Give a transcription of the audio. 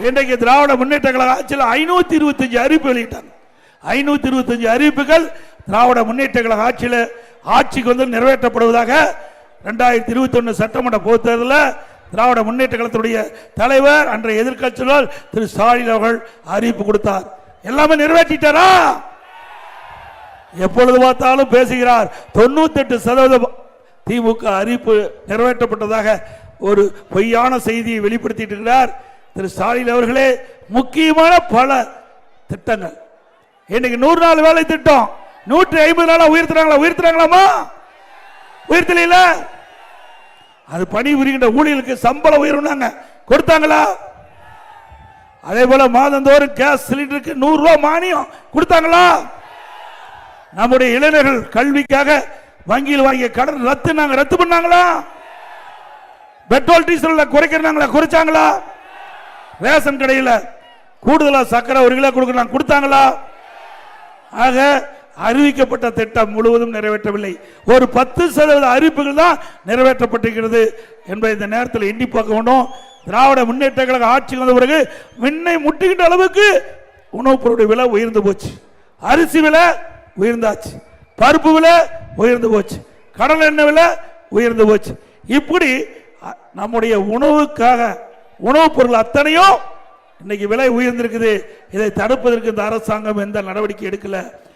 இன்றைக்கு திராவிட முன்னேற்ற கழக ஆட்சியில் 525 அறிவிப்பு வெளியிட்டாங்க. 525 அறிவிப்புகள் திராவிட முன்னேற்ற கழக ஆட்சியில் ஆட்சிக்கு வந்து நிறைவேற்றப்படுவதாக 2021 சட்டமன்ற பொதுத் தேர்தலில் திராவிட முன்னேற்ற கழகத்துடைய தலைவர் அன்றைய எதிர்க்கட்சியாளர் திரு ஸ்டாலின் அவர்கள் அறிவிப்பு கொடுத்தார். எல்லாமே நிறைவேற்றிட்டாரா? எப்பொழுது பார்த்தாலும் பேசுகிறார். 98% திமுக அறிவிப்பு நிறைவேற்றப்பட்டதாக ஒரு பொய்யான செய்தியை வெளிப்படுத்திட்டு இருக்கிறார் திரு ஸ்டாலின் அவர்களே. முக்கியமான பல திட்டங்கள் இன்னைக்கு 100 நாள் வேலை திட்டம் 150 நாளா உயர்த்துறாங்களாமா? உயர்த்தல. அது பணி புரிகின்ற ஊழியர்களுக்கு சம்பளம் உயர்வுனாங்க, கொடுத்தாங்களா? அதே போல மாதந்தோறும் கேஸ் சிலிண்டருக்கு 100 ரூபாய் மானியம் கொடுத்தாங்களா? நம்முடைய இளைஞர்கள் கல்விக்காக வங்கியில் வாங்கிய கடன் ரத்து பண்ணாங்களா? பெட்ரோல் டீசல் குறைக்கிறாங்களா? குறைச்சாங்களா? ரேஷன் கடையில் கூடுதலா சக்கரை 1 கிலோ கொடுத்தாங்களா? ஆக அறிவிக்கப்பட்ட திட்டம் முழுவதும் நிறைவேற்றவில்லை. ஒரு 10% அறிவிப்புகள் தான் நிறைவேற்றப்பட்டிருக்கிறது என்பதை இந்த நேரத்தில் எண்ணி பார்க்க வேண்டும். திராவிட முன்னேற்ற கழக ஆட்சி வந்த பிறகு விண்ணை முட்டுகின்ற அளவுக்கு உணவுப் பொருளுடைய விலை உயர்ந்து போச்சு. அரிசி விலை உயர்ந்தாச்சு, பருப்பு விலை உயர்ந்து போச்சு, கடல் எண்ணெய் விலை உயர்ந்து போச்சு. இப்படி நம்முடைய உணவுக்காக உணவுப் பொருள் அத்தனையும் இன்னைக்கு விலை உயர்ந்திருக்குது. இதை தடுப்பதற்கு இந்த அரசாங்கம் எந்த நடவடிக்கை எடுக்கல.